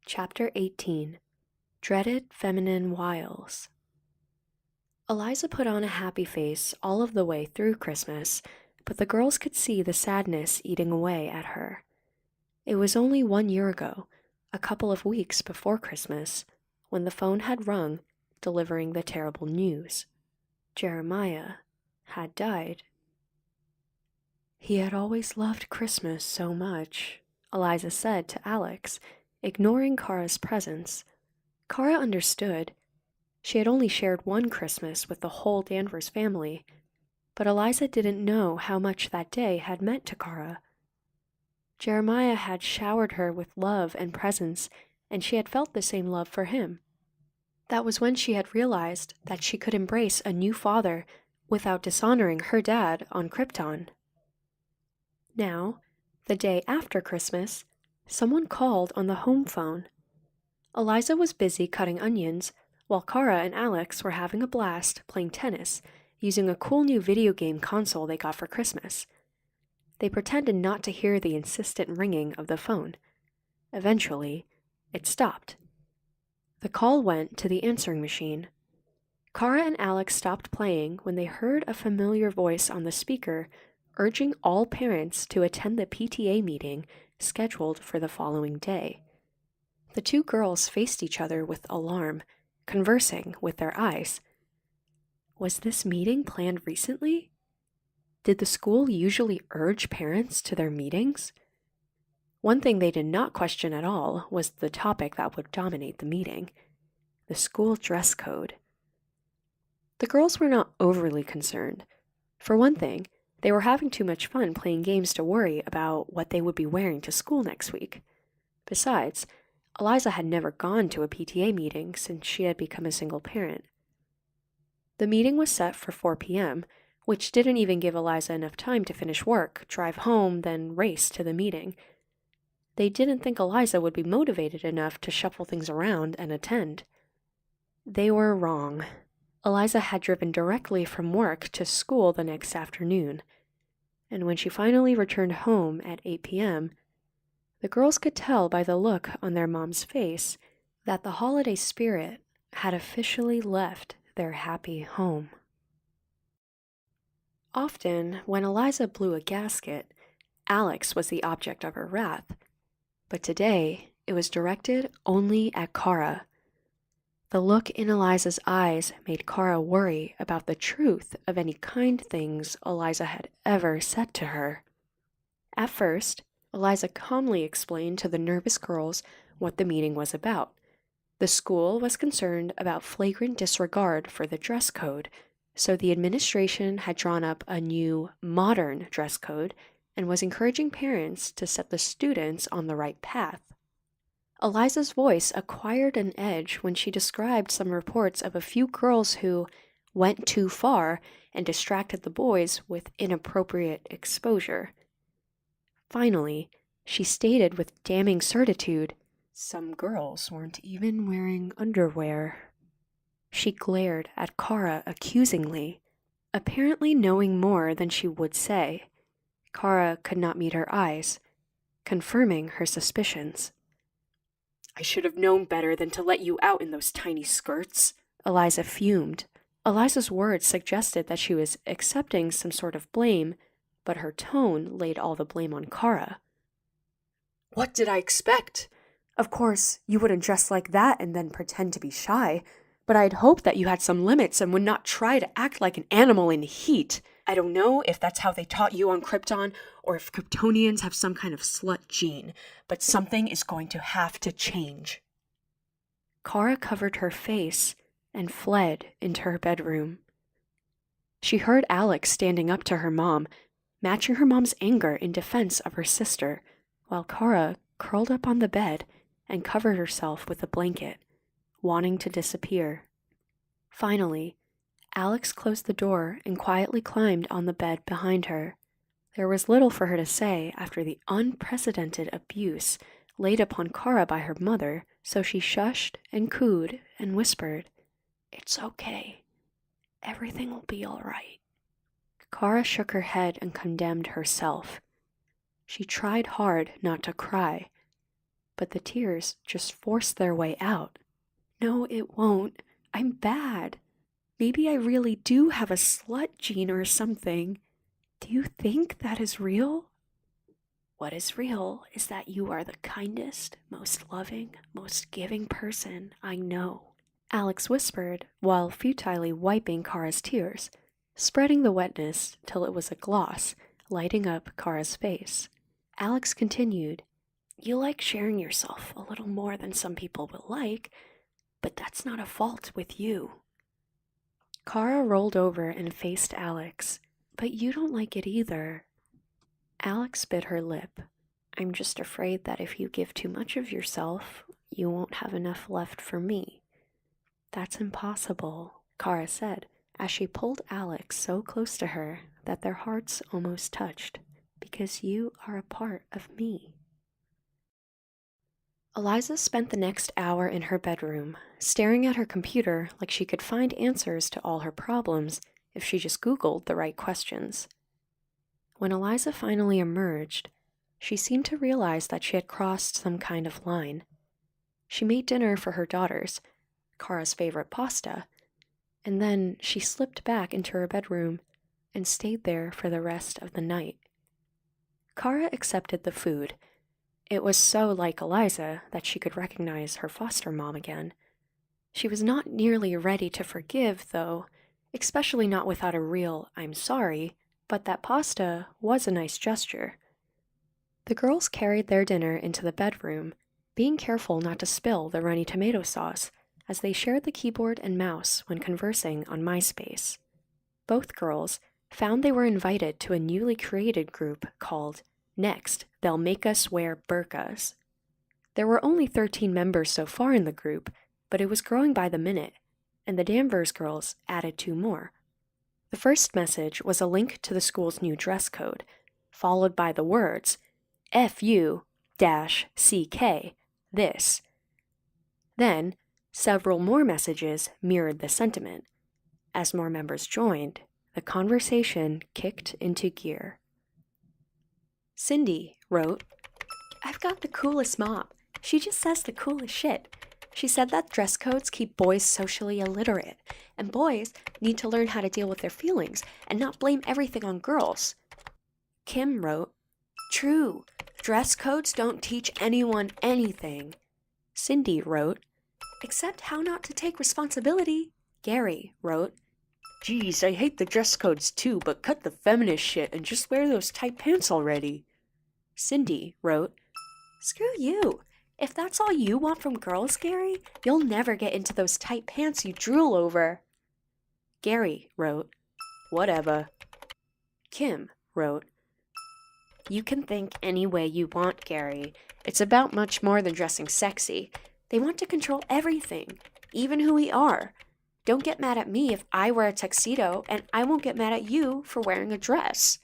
Chapter 18 Dreaded Feminine Wiles. Eliza put on a happy face all of the way through Christmas, but the girls could see the sadness eating away at her. It was only 1 year ago, a couple of weeks before Christmas, when the phone had rung, delivering the terrible news. Jeremiah had died. He had always loved Christmas so much, Eliza said to Alex, ignoring Kara's presence. Kara understood. She had only shared one Christmas with the whole Danvers family, but Eliza didn't know how much that day had meant to Kara. Jeremiah had showered her with love and presence, and she had felt the same love for him. That was when she had realized that she could embrace a new father without dishonoring her dad on Krypton. Now, the day after Christmas, someone called on the home phone. Eliza was busy cutting onions, while Kara and Alex were having a blast playing tennis, using a cool new video game console they got for Christmas. They pretended not to hear the insistent ringing of the phone. Eventually, it stopped. The call went to the answering machine. Kara and Alex stopped playing when they heard a familiar voice on the speaker urging all parents to attend the PTA meeting scheduled for the following day. The two girls faced each other with alarm, conversing with their eyes. Was this meeting planned recently? Did the school usually urge parents to their meetings? One thing they did not question at all was the topic that would dominate the meeting: the school dress code. The girls were not overly concerned. For one thing, they were having too much fun playing games to worry about what they would be wearing to school next week. Besides, Eliza had never gone to a PTA meeting since she had become a single parent. The meeting was set for 4 p.m., which didn't even give Eliza enough time to finish work, drive home, then race to the meeting. They didn't think Eliza would be motivated enough to shuffle things around and attend. They were wrong. Eliza had driven directly from work to school the next afternoon, and when she finally returned home at 8 p.m., the girls could tell by the look on their mom's face that the holiday spirit had officially left their happy home. Often, when Eliza blew a gasket, Alex was the object of her wrath, but today it was directed only at Kara. The look in Eliza's eyes made Kara worry about the truth of any kind things Eliza had ever said to her. At first, Eliza calmly explained to the nervous girls what the meeting was about. The school was concerned about flagrant disregard for the dress code, so the administration had drawn up a new, modern dress code and was encouraging parents to set the students on the right path. Eliza's voice acquired an edge when she described some reports of a few girls who went too far and distracted the boys with inappropriate exposure. Finally, she stated with damning certitude, some girls weren't even wearing underwear. She glared at Kara accusingly, apparently knowing more than she would say. Kara could not meet her eyes, confirming her suspicions. I should have known better than to let you out in those tiny skirts, Eliza fumed. Eliza's words suggested that she was accepting some sort of blame, but her tone laid all the blame on Kara. What did I expect? Of course, you wouldn't dress like that and then pretend to be shy, but I'd hoped that you had some limits and would not try to act like an animal in heat. I don't know if that's how they taught you on Krypton, or if Kryptonians have some kind of slut gene, but something is going to have to change. Kara covered her face and fled into her bedroom. She heard Alex standing up to her mom, matching her mom's anger in defense of her sister, while Kara curled up on the bed and covered herself with a blanket, wanting to disappear. Finally, Alex closed the door and quietly climbed on the bed behind her. There was little for her to say after the unprecedented abuse laid upon Kara by her mother, so she shushed and cooed and whispered, "It's okay. Everything will be all right." Kara shook her head and condemned herself. She tried hard not to cry. but the tears just forced their way out. No, it won't. I'm bad. Maybe I really do have a slut gene or something. Do you think that is real? What is real is that you are the kindest, most loving, most giving person I know, Alex whispered while futilely wiping Kara's tears, spreading the wetness till it was a gloss, lighting up Kara's face. Alex continued, You like sharing yourself a little more than some people will like, but that's not a fault with you. Kara rolled over and faced Alex. But you don't like it either. Alex bit her lip. I'm just afraid that if you give too much of yourself, you won't have enough left for me. That's impossible, Kara said, as she pulled Alex so close to her that their hearts almost touched, because you are a part of me. Eliza spent the next hour in her bedroom, staring at her computer like she could find answers to all her problems if she just Googled the right questions. When Eliza finally emerged, she seemed to realize that she had crossed some kind of line. She made dinner for her daughters, Kara's favorite pasta, and then she slipped back into her bedroom and stayed there for the rest of the night. Kara accepted the food. It was so like Eliza that she could recognize her foster mom again. She was not nearly ready to forgive, though, especially not without a real I'm sorry, but that pasta was a nice gesture. The girls carried their dinner into the bedroom, being careful not to spill the runny tomato sauce as they shared the keyboard and mouse when conversing on MySpace. Both girls found they were invited to a newly created group called Next, They'll Make Us Wear Burqas. There were only 13 members so far in the group, but it was growing by the minute, and the Danvers girls added 2 more. The first message was a link to the school's new dress code, followed by the words, FU-CK, this. Then, several more messages mirrored the sentiment. As more members joined, the conversation kicked into gear. Cindy wrote, I've got the coolest mom. She just says the coolest shit. She said that dress codes keep boys socially illiterate, and boys need to learn how to deal with their feelings and not blame everything on girls. Kim wrote, True, dress codes don't teach anyone anything. Cindy wrote, Except how not to take responsibility. Gary wrote, Geez, I hate the dress codes too, but cut the feminist shit and just wear those tight pants already. Cindy wrote, Screw you. If that's all you want from girls, Gary, you'll never get into those tight pants you drool over. Gary wrote, Whatever. Kim wrote, You can think any way you want, Gary. It's about much more than dressing sexy. They want to control everything, even who we are. Don't get mad at me if I wear a tuxedo, and I won't get mad at you for wearing a dress.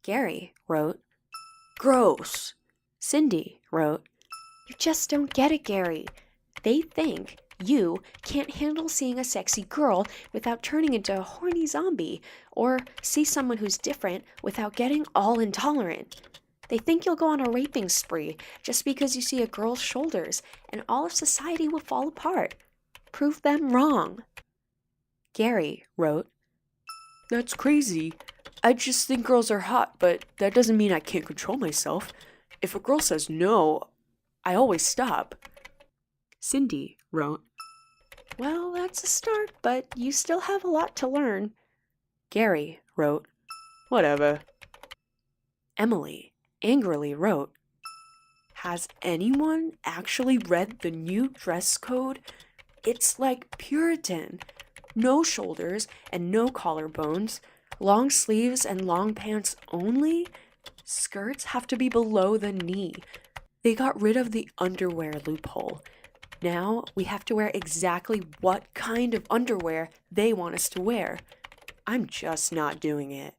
Gary wrote, Gross. Cindy wrote, You just don't get it, Gary. They think you can't handle seeing a sexy girl without turning into a horny zombie, or see someone who's different without getting all intolerant. They think you'll go on a raping spree just because you see a girl's shoulders, and all of society will fall apart. Prove them wrong. Gary wrote, That's crazy. I just think girls are hot, but that doesn't mean I can't control myself. If a girl says no, I always stop. Cindy wrote, Well, that's a start, but you still have a lot to learn. Gary wrote, Whatever. Emily angrily wrote, Has anyone actually read the new dress code? It's like Puritan. No shoulders and no collarbones. Long sleeves and long pants only. Skirts have to be below the knee. They got rid of the underwear loophole. Now we have to wear exactly what kind of underwear they want us to wear. I'm just not doing it.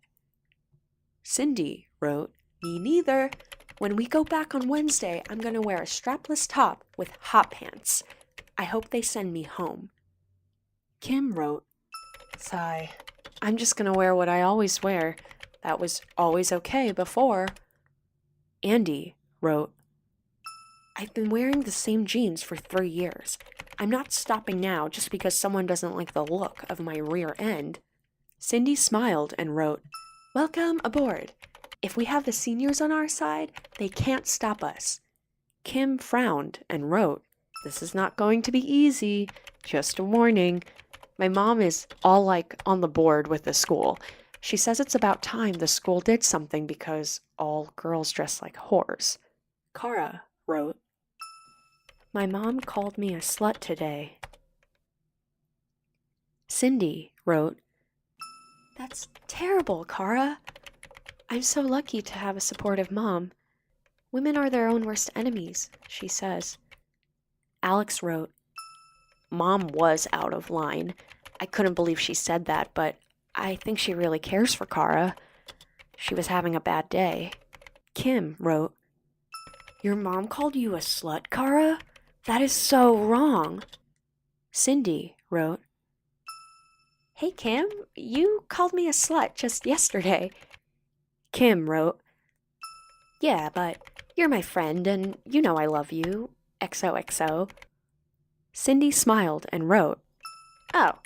Cindy wrote, Me neither. When we go back on Wednesday, I'm going to wear a strapless top with hot pants. I hope they send me home. Kim wrote, Sigh. I'm just going to wear what I always wear. That was always okay before. Andy wrote, I've been wearing the same jeans for 3 years. I'm not stopping now just because someone doesn't like the look of my rear end. Cindy smiled and wrote, "Welcome aboard. If we have the seniors on our side, they can't stop us." Kim frowned and wrote, "This is not going to be easy. Just a warning. My mom is all like on the board with the school. She says it's about time the school did something because all girls dress like whores." Kara wrote, "My mom called me a slut today." Cindy wrote, "That's terrible, Kara. I'm so lucky to have a supportive mom. Women are their own worst enemies," she says. Alex wrote, "Mom was out of line. I couldn't believe she said that, but I think she really cares for Kara. She was having a bad day." Kim wrote, "Your mom called you a slut, Kara? That is so wrong." Cindy wrote, "Hey Kim, you called me a slut just yesterday." Kim wrote, "Yeah, but you're my friend and you know I love you. XOXO." Cindy smiled and wrote, "Oh,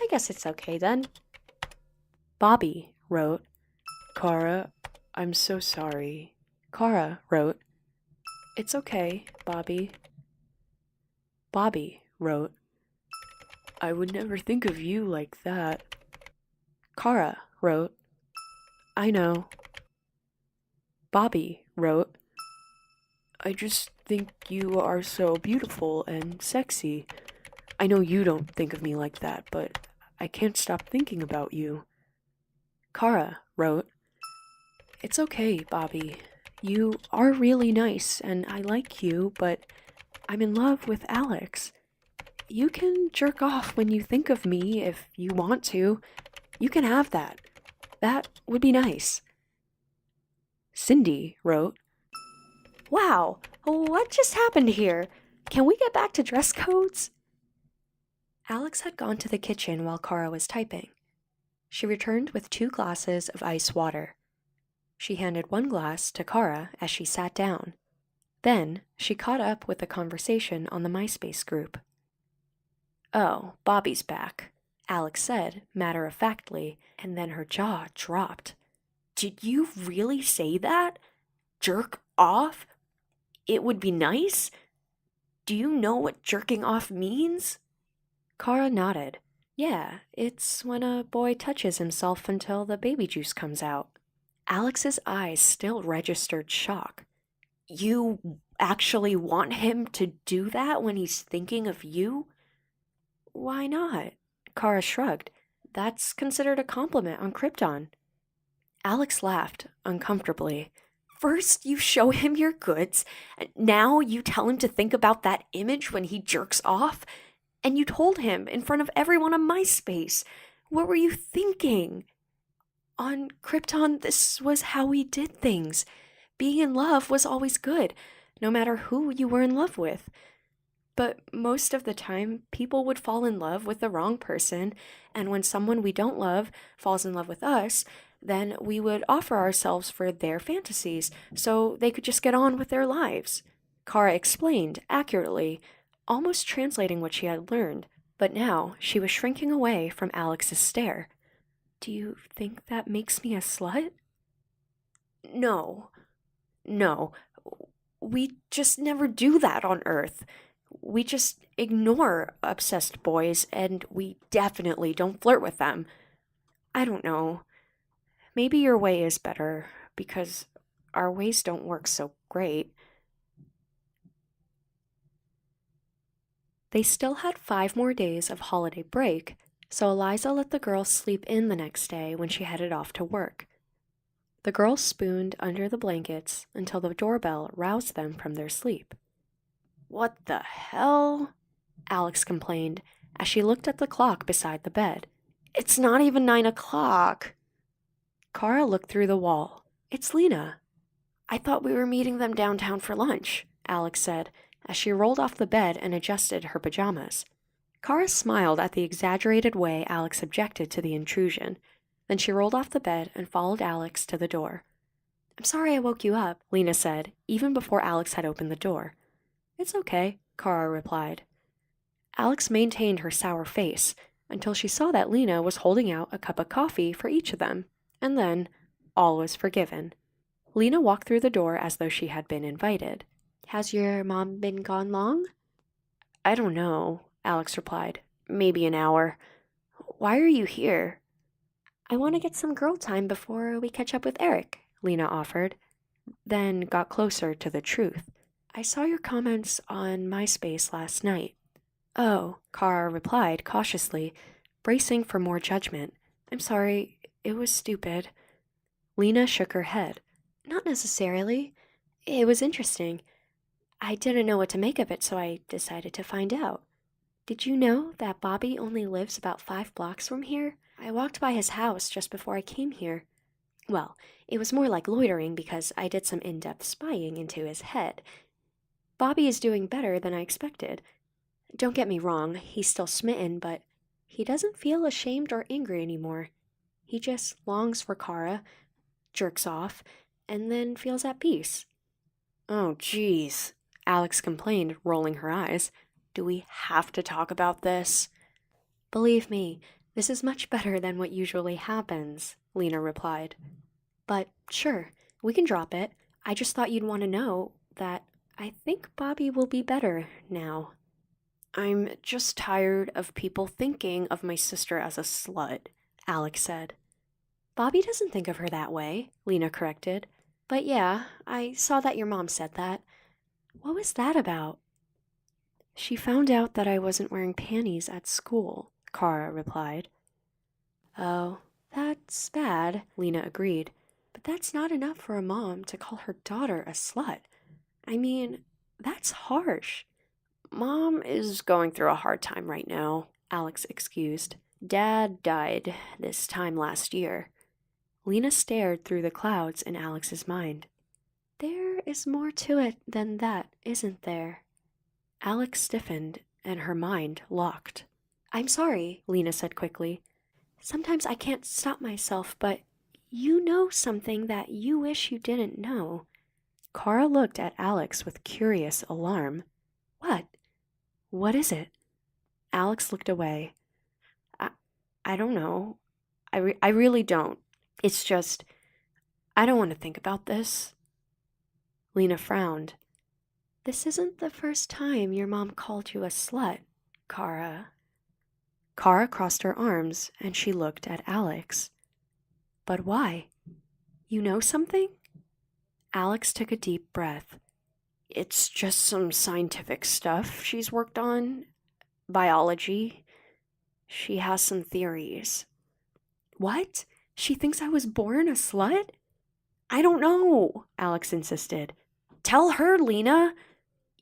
I guess it's okay then." Bobby wrote, "Kara, I'm so sorry." Kara wrote, "It's okay, Bobby." Bobby wrote, "I would never think of you like that." Kara wrote, "I know." Bobby wrote, "I just think you are so beautiful and sexy. I know you don't think of me like that, but I can't stop thinking about you." Kara wrote, "It's okay, Bobby. You are really nice and I like you, but I'm in love with Alex. You can jerk off when you think of me if you want to. You can have that. That would be nice." Cindy wrote, "Wow, what just happened here? Can we get back to dress codes?" Alex had gone to the kitchen while Kara was typing. She returned with 2 glasses of ice water. She handed 1 glass to Kara as she sat down. Then she caught up with the conversation on the MySpace group. "Oh, Bobby's back," Alex said, matter-of-factly, and then her jaw dropped. "Did you really say that? Jerk off? It would be nice? Do you know what jerking off means?" Kara nodded. "Yeah, it's when a boy touches himself until the baby juice comes out." Alex's eyes still registered shock. "You actually want him to do that when he's thinking of you?" "Why not?" Kara shrugged. "That's considered a compliment on Krypton." Alex laughed uncomfortably. "First you show him your goods, and now you tell him to think about that image when he jerks off? And you told him in front of everyone on MySpace. What were you thinking?" "On Krypton, this was how we did things. Being in love was always good, no matter who you were in love with. But most of the time, people would fall in love with the wrong person, and when someone we don't love falls in love with us, then we would offer ourselves for their fantasies so they could just get on with their lives." Kara explained accurately, almost translating what she had learned, but now she was shrinking away from Alex's stare. "Do you think that makes me a slut?" No. We just never do that on Earth. We just ignore obsessed boys, and we definitely don't flirt with them. I don't know. Maybe your way is better, because our ways don't work so great." They still had 5 more days of holiday break, so Eliza let the girls sleep in the next day when she headed off to work. The girls spooned under the blankets until the doorbell roused them from their sleep. "What the hell?" Alex complained as she looked at the clock beside the bed. "It's not even 9 o'clock." Kara looked through the wall. "It's Lina." "I thought we were meeting them downtown for lunch," Alex said, as she rolled off the bed and adjusted her pajamas. Kara smiled at the exaggerated way Alex objected to the intrusion. Then she rolled off the bed and followed Alex to the door. "I'm sorry I woke you up," Lina said, even before Alex had opened the door. It's okay, Kara replied. Alex maintained her sour face until she saw that Lina was holding out a cup of coffee for each of them, and then all was forgiven. Lina walked through the door as though she had been invited. Has your mom been gone long? I don't know, Alex replied. Maybe an hour. Why are you here? I want to get some girl time before we catch up with Eric, Lina offered, then got closer to the truth. I saw your comments on MySpace last night. Oh, Kara replied cautiously, bracing for more judgment. I'm sorry, it was stupid. Lina shook her head. Not necessarily. It was interesting. I didn't know what to make of it, so I decided to find out. Did you know that Bobby only lives about 5 blocks from here? I walked by his house just before I came here. Well, it was more like loitering because I did some in-depth spying into his head. Bobby is doing better than I expected. Don't get me wrong, he's still smitten, but he doesn't feel ashamed or angry anymore. He just longs for Kara, jerks off, and then feels at peace. Oh, jeez, Alex complained, rolling her eyes. Do we have to talk about this? Believe me, this is much better than what usually happens, Lina replied. But sure, we can drop it. I just thought you'd want to know that I think Bobby will be better now. I'm just tired of people thinking of my sister as a slut, Alex said. Bobby doesn't think of her that way, Lina corrected. But yeah, I saw that your mom said that. What was that about? She found out that I wasn't wearing panties at school, Kara replied. Oh, that's bad, Lina agreed. But that's not enough for a mom to call her daughter a slut. I mean, that's harsh. Mom is going through a hard time right now, Alex excused. Dad died this time last year. Lina stared through the clouds in Alex's mind. There is more to it than that, isn't there? Alex stiffened, and her mind locked. I'm sorry, Lina said quickly. Sometimes I can't stop myself, but you know something that you wish you didn't know. Kara looked at Alex with curious alarm. What? What is it? Alex looked away. I don't know. I really don't. It's just, I don't want to think about this. Lina frowned. This isn't the first time your mom called you a slut, Kara. Kara crossed her arms and she looked at Alex. But why? You know something? Alex took a deep breath. It's just some scientific stuff she's worked on. Biology. She has some theories. What? She thinks I was born a slut? I don't know, Alex insisted. Tell her, Lina.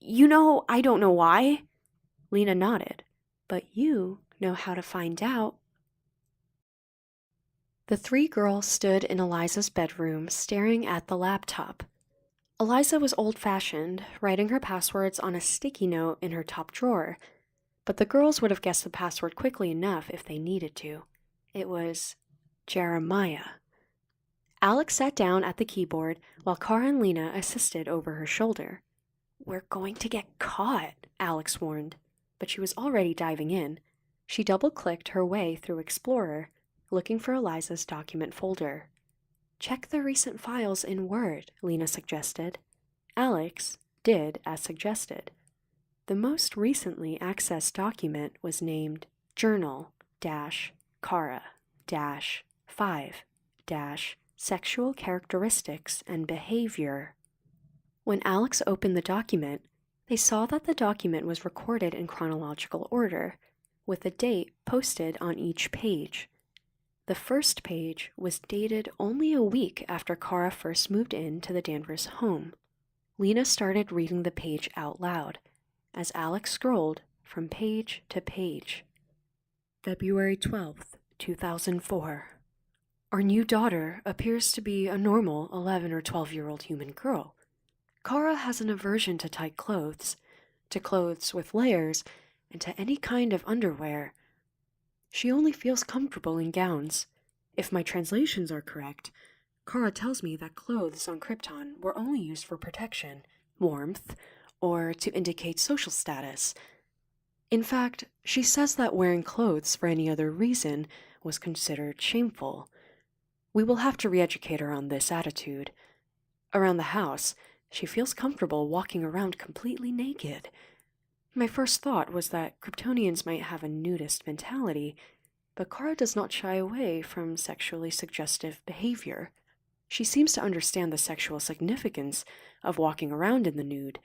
You know I don't know why. Lina nodded. But you know how to find out. The 3 girls stood in Eliza's bedroom staring at the laptop. Eliza was old-fashioned, writing her passwords on a sticky note in her top drawer, but the girls would have guessed the password quickly enough if they needed to. It was Jeremiah. Alex sat down at the keyboard while Kara and Lina assisted over her shoulder. We're going to get caught, Alex warned, but she was already diving in. She double-clicked her way through Explorer, looking for Eliza's document folder. Check the recent files in Word, Lina suggested. Alex did as suggested. The most recently accessed document was named Journal-Kara-5-Sexual Characteristics and Behavior. When Alex opened the document, they saw that the document was recorded in chronological order, with a date posted on each page. The first page was dated only a week after Kara first moved into the Danvers home. Lina started reading the page out loud, as Alex scrolled from page to page. February 12th, 2004. Our new daughter appears to be a normal 11 or 12-year-old human girl. Kara has an aversion to tight clothes, to clothes with layers, and to any kind of underwear. She only feels comfortable in gowns. If my translations are correct, Kara tells me that clothes on Krypton were only used for protection, warmth, or to indicate social status. In fact, she says that wearing clothes for any other reason was considered shameful. We will have to re-educate her on this attitude. Around the house, she feels comfortable walking around completely naked. My first thought was that Kryptonians might have a nudist mentality, but Kara does not shy away from sexually suggestive behavior. She seems to understand the sexual significance of walking around in the nude,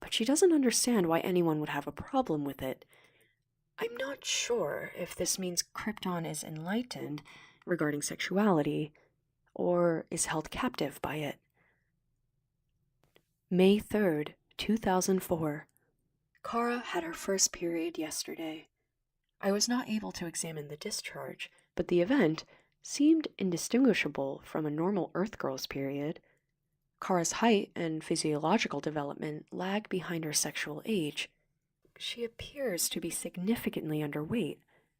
but she doesn't understand why anyone would have a problem with it. I'm not sure if this means Krypton is enlightened regarding sexuality, or is held captive by it. May 3rd, 2004. Kara had her first period yesterday. I was not able to examine the discharge, but the event seemed indistinguishable from a normal Earth girl's period. Kara's height and physiological development lag behind her sexual age. She appears to be significantly underweight,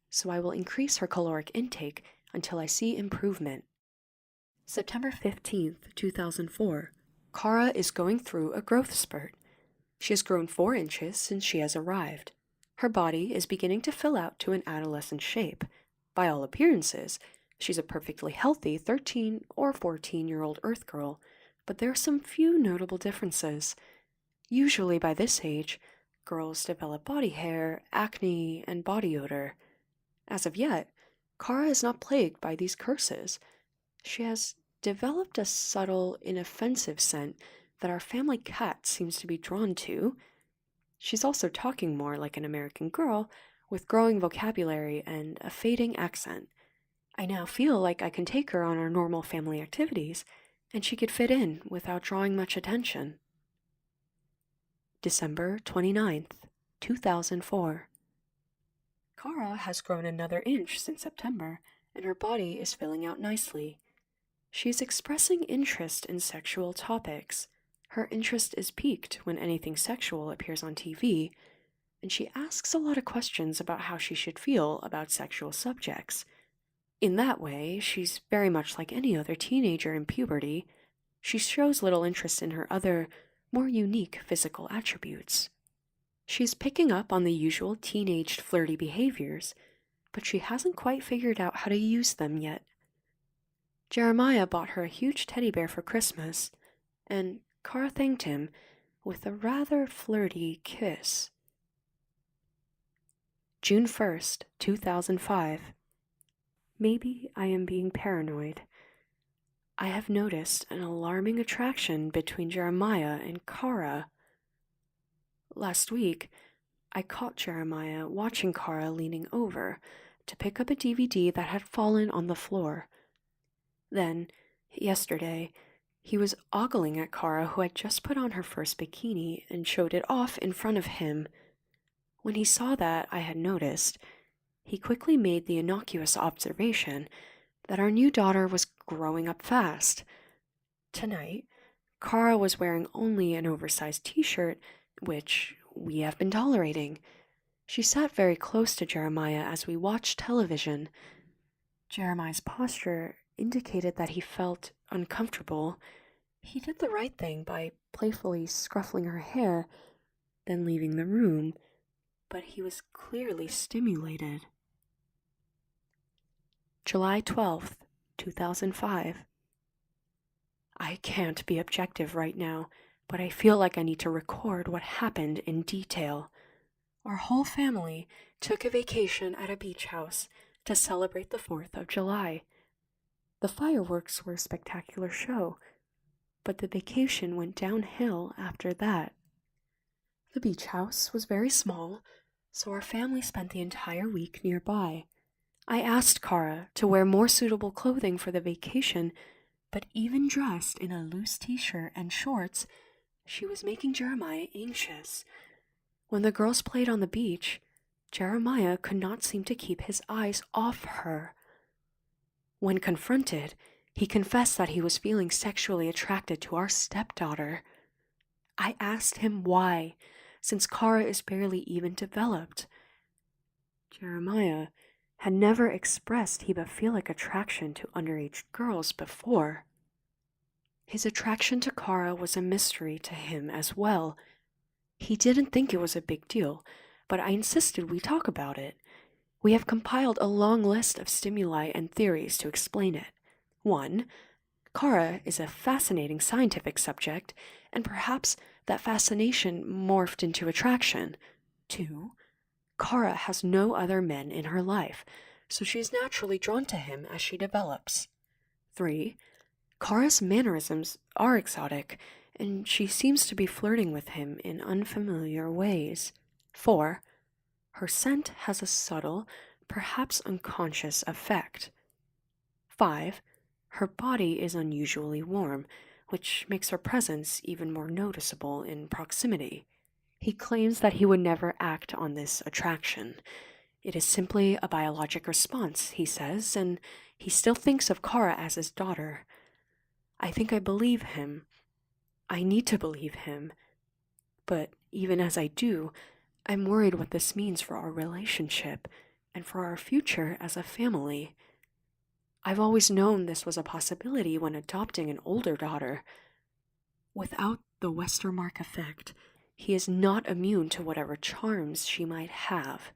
so I will increase her caloric intake until I see improvement. September 15th, 2004. Kara is going through a growth spurt. She has grown 4 inches since she has arrived. Her body is beginning to fill out to an adolescent shape. By all appearances, she's a perfectly healthy 13 or 14-year-old Earth girl, but there are some few notable differences. Usually by this age, girls develop body hair, acne, and body odor. As of yet, Kara is not plagued by these curses. She has developed a subtle, inoffensive scent that our family cat seems to be drawn to. She's also talking more like an American girl, with growing vocabulary and a fading accent. I now feel like I can take her on our normal family activities, and she could fit in without drawing much attention. December 29th, 2004. Kara has grown another inch since September, and her body is filling out nicely. She is expressing interest in sexual topics. Her interest is piqued when anything sexual appears on TV, and she asks a lot of questions about how she should feel about sexual subjects. In that way, she's very much like any other teenager in puberty. She shows little interest in her other, more unique physical attributes. She's picking up on the usual teenaged flirty behaviors, but she hasn't quite figured out how to use them yet. Jeremiah bought her a huge teddy bear for Christmas, and Kara thanked him with a rather flirty kiss. June 1st, 2005. Maybe I am being paranoid. I have noticed an alarming attraction between Jeremiah and Kara. Last week, I caught Jeremiah watching Kara leaning over to pick up a DVD that had fallen on the floor. Then, yesterday, he was ogling at Kara, who had just put on her first bikini and showed it off in front of him. When he saw that I had noticed, he quickly made the innocuous observation that our new daughter was growing up fast. Tonight, Kara was wearing only an oversized t-shirt, which we have been tolerating. She sat very close to Jeremiah as we watched television. Jeremiah's posture indicated that he felt uncomfortable. He did the right thing by playfully scruffling her hair, then leaving the room, but he was clearly stimulated. July 12th, 2005. I can't be objective right now, but I feel like I need to record what happened in detail. Our whole family took a vacation at a beach house to celebrate the 4th of July. The fireworks were a spectacular show, but the vacation went downhill after that. The beach house was very small, so our family spent the entire week nearby. I asked Kara to wear more suitable clothing for the vacation, but even dressed in a loose t-shirt and shorts, she was making Jeremiah anxious. When the girls played on the beach, Jeremiah could not seem to keep his eyes off her. When confronted, he confessed that he was feeling sexually attracted to our stepdaughter. I asked him why, since Kara is barely even developed. Jeremiah had never expressed hebephilic attraction to underage girls before. His attraction to Kara was a mystery to him as well. He didn't think it was a big deal, but I insisted we talk about it. We have compiled a long list of stimuli and theories to explain it. 1. Kara is a fascinating scientific subject, and perhaps that fascination morphed into attraction. 2. Kara has no other men in her life, so she is naturally drawn to him as she develops. 3. Kara's mannerisms are exotic, and she seems to be flirting with him in unfamiliar ways. 4. Her scent has a subtle, perhaps unconscious effect. 5. Her body is unusually warm, which makes her presence even more noticeable in proximity. He claims that he would never act on this attraction. It is simply a biologic response, he says, and he still thinks of Kara as his daughter. I think I believe him. I need to believe him. But even as I do, I'm worried what this means for our relationship and for our future as a family. I've always known this was a possibility when adopting an older daughter. Without the Westermark effect, he is not immune to whatever charms she might have.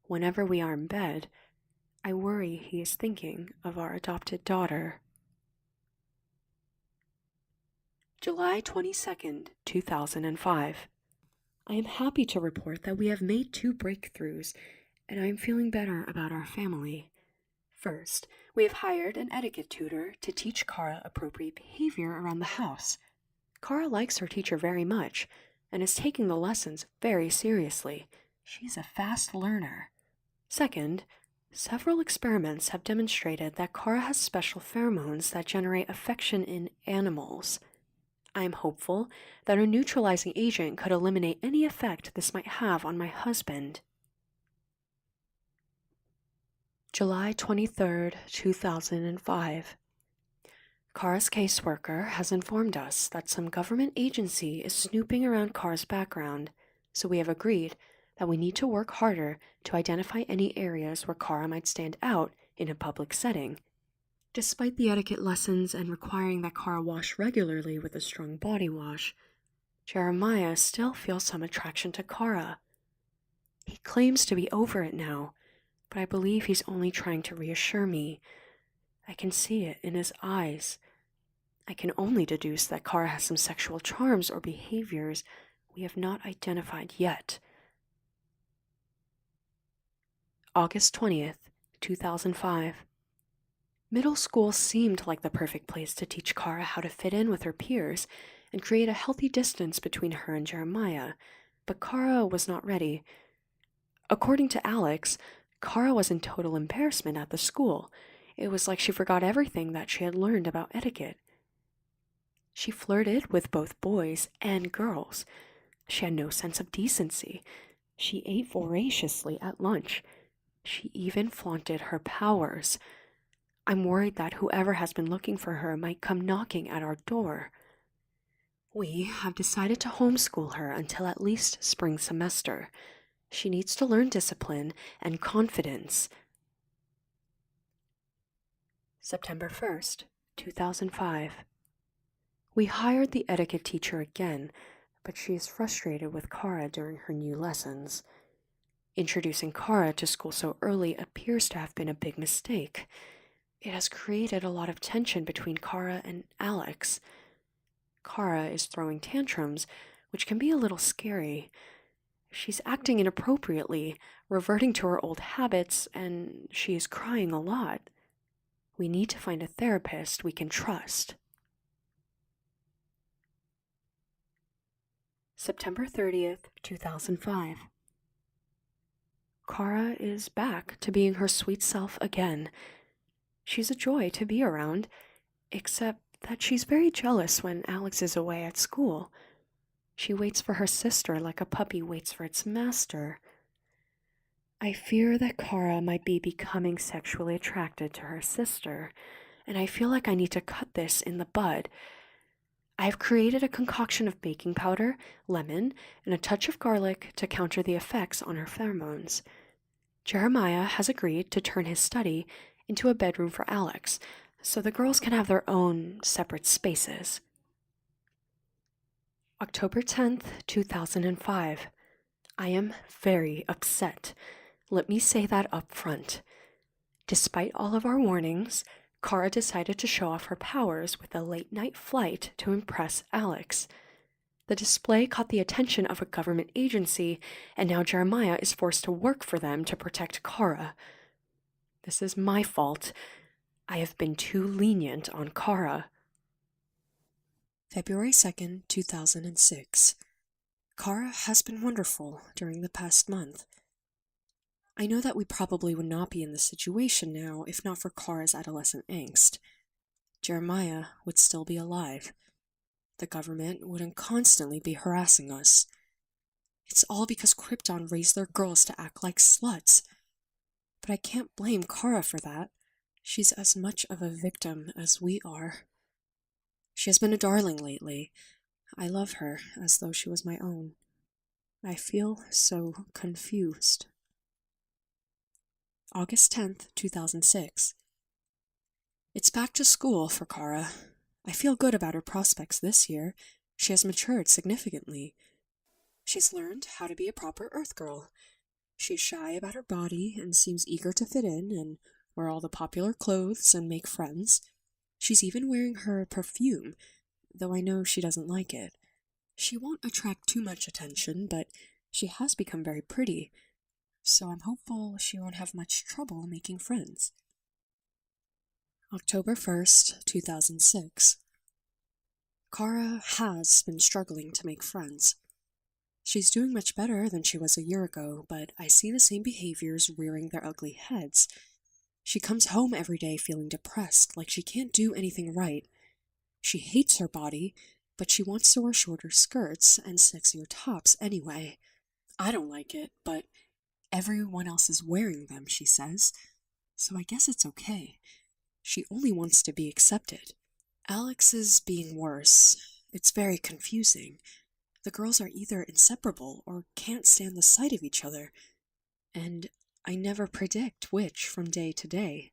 Whenever we are in bed, I worry he is thinking of our adopted daughter. July 22nd, 2005. I am happy to report that we have made 2 breakthroughs, and I am feeling better about our family. First, we have hired an etiquette tutor to teach Kara appropriate behavior around the house. Kara likes her teacher very much, and is taking the lessons very seriously. She's a fast learner. Second, several experiments have demonstrated that Kara has special pheromones that generate affection in animals. I am hopeful that a neutralizing agent could eliminate any effect this might have on my husband. July 23rd, 2005. Kara's caseworker has informed us that some government agency is snooping around Kara's background, so we have agreed that we need to work harder to identify any areas where Kara might stand out in a public setting. Despite the etiquette lessons and requiring that Kara wash regularly with a strong body wash, Jeremiah still feels some attraction to Kara. He claims to be over it now, but I believe he's only trying to reassure me. I can see it in his eyes. I can only deduce that Kara has some sexual charms or behaviors we have not identified yet. August 20th, 2005. Middle school seemed like the perfect place to teach Kara how to fit in with her peers and create a healthy distance between her and Jeremiah, but Kara was not ready. According to Alex, Kara was in total embarrassment at the school. It was like she forgot everything that she had learned about etiquette. She flirted with both boys and girls. She had no sense of decency. She ate voraciously at lunch. She even flaunted her powers. I'm worried that whoever has been looking for her might come knocking at our door. We have decided to homeschool her until at least spring semester. She needs to learn discipline and confidence. September 1st, 2005. We hired the etiquette teacher again, but she is frustrated with Kara during her new lessons. Introducing Kara to school so early appears to have been a big mistake. It has created a lot of tension between Kara and Alex. Kara is throwing tantrums, which can be a little scary. She's acting inappropriately, reverting to her old habits, and she is crying a lot. We need to find a therapist we can trust. September 30th, 2005. Kara is back to being her sweet self again. She's a joy to be around, except that she's very jealous when Alex is away at school. She waits for her sister like a puppy waits for its master. I fear that Kara might be becoming sexually attracted to her sister, and I feel like I need to cut this in the bud. I have created a concoction of baking powder, lemon, and a touch of garlic to counter the effects on her pheromones. Jeremiah has agreed to turn his study into a bedroom for Alex, so the girls can have their own separate spaces. October 10th, 2005. I am very upset. Let me say that up front. Despite all of our warnings, Kara decided to show off her powers with a late-night flight to impress Alex. The display caught the attention of a government agency, and now Jeremiah is forced to work for them to protect Kara. This is my fault. I have been too lenient on Kara. February 2nd, 2006. Kara has been wonderful during the past month. I know that we probably would not be in this situation now if not for Kara's adolescent angst. Jeremiah would still be alive. The government wouldn't constantly be harassing us. It's all because Krypton raised their girls to act like sluts. But I can't blame Kara for that. She's as much of a victim as we are. She has been a darling lately. I love her as though she was my own. I feel so confused. August 10th, 2006. It's back to school for Kara. I feel good about her prospects this year. She has matured significantly. She's learned how to be a proper Earth girl. She's shy about her body and seems eager to fit in and wear all the popular clothes and make friends. She's even wearing her perfume, though I know she doesn't like it. She won't attract too much attention, but she has become very pretty, so I'm hopeful she won't have much trouble making friends. October 1st, 2006. Kara has been struggling to make friends. She's doing much better than she was a year ago, but I see the same behaviors rearing their ugly heads. She comes home every day feeling depressed, like she can't do anything right. She hates her body, but she wants to wear shorter skirts and sexier tops anyway. I don't like it, but everyone else is wearing them, she says, so I guess it's okay. She only wants to be accepted. Alex is being worse. It's very confusing. The girls are either inseparable or can't stand the sight of each other, and I never predict which from day to day.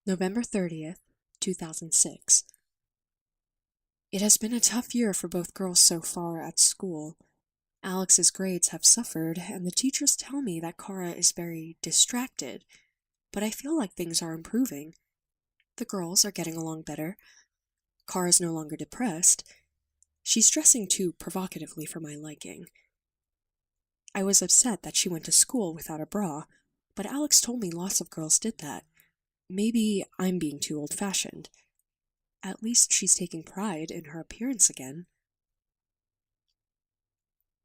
November 30th, 2006. It has been a tough year for both girls so far at school. Alex's grades have suffered, and the teachers tell me that Kara is very distracted, but I feel like things are improving. The girls are getting along better. Kara's no longer depressed. She's dressing too provocatively for my liking. I was upset that she went to school without a bra, but Alex told me lots of girls did that. Maybe I'm being too old-fashioned. At least she's taking pride in her appearance again.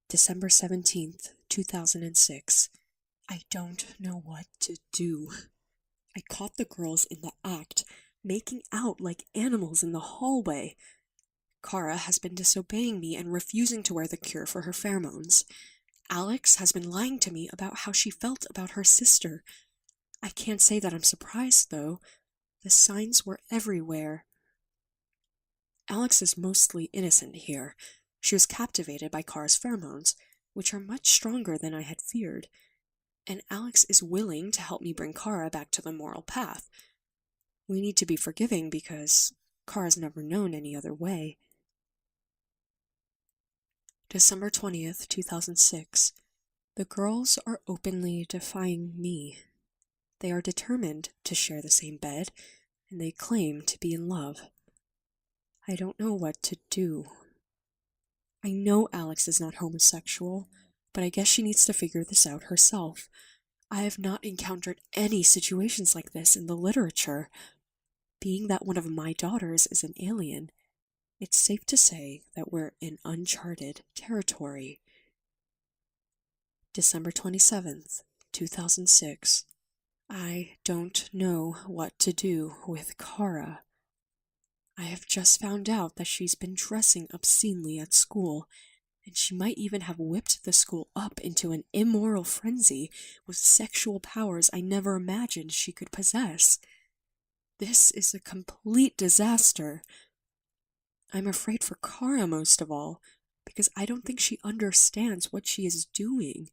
December 17th, 2006. I don't know what to do. I caught the girls in the act, making out like animals in the hallway. Kara has been disobeying me and refusing to wear the cure for her pheromones. Alex has been lying to me about how she felt about her sister. I can't say that I'm surprised, though. The signs were everywhere. Alex is mostly innocent here. She was captivated by Kara's pheromones, which are much stronger than I had feared. And Alex is willing to help me bring Kara back to the moral path. We need to be forgiving because Kara's never known any other way. December 20th, 2006. The girls are openly defying me. They are determined to share the same bed, and they claim to be in love. I don't know what to do. I know Alex is not homosexual, but I guess she needs to figure this out herself. I have not encountered any situations like this in the literature. Being that one of my daughters is an alien, it's safe to say that we're in uncharted territory. December 27th, 2006. I don't know what to do with Kara. I have just found out that she's been dressing obscenely at school, and she might even have whipped the school up into an immoral frenzy with sexual powers I never imagined she could possess. This is a complete disaster. I'm afraid for Kara most of all, because I don't think she understands what she is doing.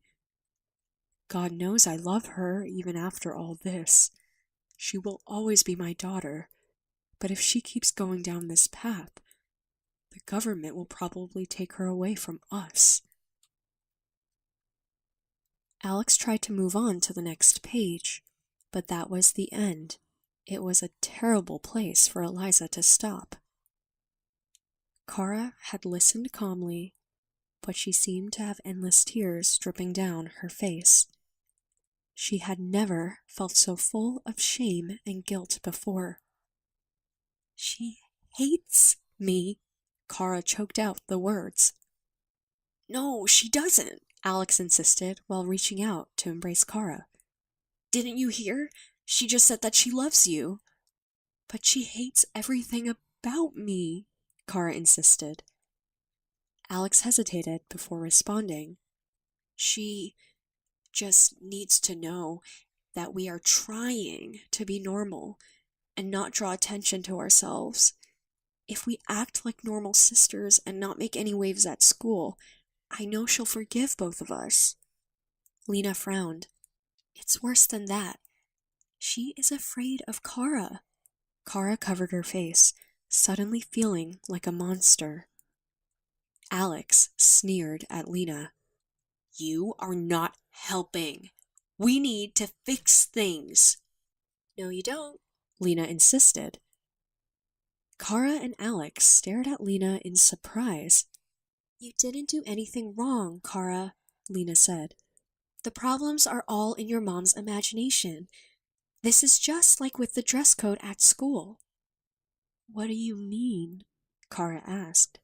God knows I love her even after all this. She will always be my daughter, But if she keeps going down this path, the government will probably take her away from us. Alex tried to move on to the next page, but that was the end. It was a terrible place for Eliza to stop. Kara had listened calmly, but she seemed to have endless tears dripping down her face. She had never felt so full of shame and guilt before. She hates me. Kara choked out the words. No, she doesn't, Alex insisted while reaching out to embrace Kara. Didn't you hear? She just said that she loves you. But she hates everything about me, Kara insisted. Alex hesitated before responding. She just needs to know that we are trying to be normal and not draw attention to ourselves. If we act like normal sisters and not make any waves at school, I know she'll forgive both of us. Lina frowned. It's worse than that. She is afraid of Kara. Kara covered her face, suddenly feeling like a monster. Alex sneered at Lina. You are not helping. We need to fix things. No, you don't, Lina insisted. Kara and Alex stared at Lina in surprise. You didn't do anything wrong, Kara, Lina said. The problems are all in your mom's imagination. This is just like with the dress code at school. What do you mean? Kara asked.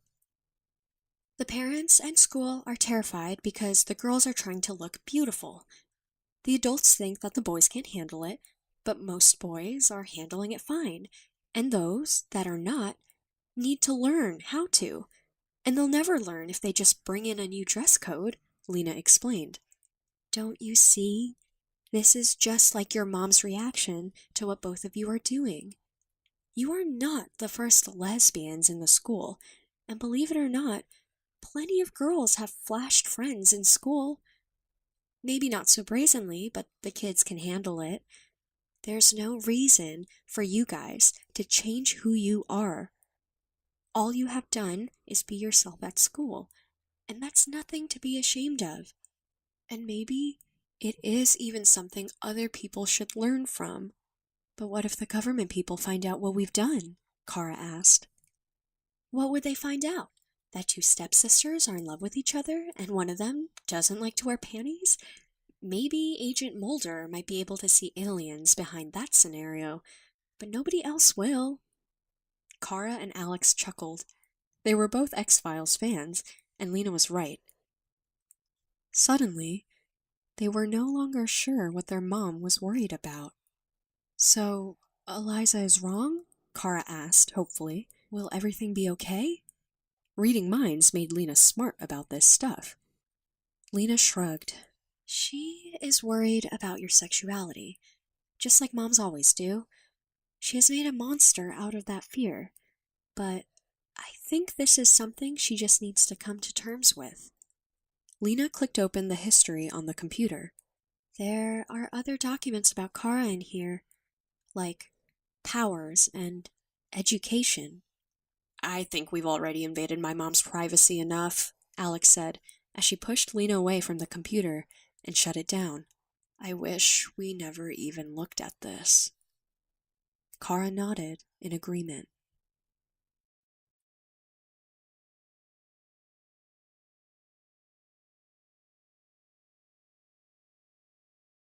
The parents and school are terrified because the girls are trying to look beautiful. The adults think that the boys can't handle it, but most boys are handling it fine, and those that are not need to learn how to. And they'll never learn if they just bring in a new dress code, Lina explained. Don't you see? This is just like your mom's reaction to what both of you are doing. You are not the first lesbians in the school, and believe it or not, plenty of girls have flashed friends in school. Maybe not so brazenly, but the kids can handle it. There's no reason for you guys to change who you are. All you have done is be yourself at school, and that's nothing to be ashamed of. And maybe it is even something other people should learn from. But what if the government people find out what we've done? Kara asked. What would they find out? That two stepsisters are in love with each other and one of them doesn't like to wear panties? Maybe Agent Mulder might be able to see aliens behind that scenario, but nobody else will. Kara and Alex chuckled. They were both X-Files fans, and Lina was right. Suddenly, they were no longer sure what their mom was worried about. So, Eliza is wrong? Kara asked, hopefully. Will everything be okay? Reading minds made Lina smart about this stuff. Lina shrugged. She is worried about your sexuality, just like moms always do. She has made a monster out of that fear, but I think this is something she just needs to come to terms with. Lina clicked open the history on the computer. There are other documents about Kara in here, like powers and education. I think we've already invaded my mom's privacy enough, Alex said, as she pushed Lina away from the computer and shut it down. I wish we never even looked at this. Kara nodded in agreement.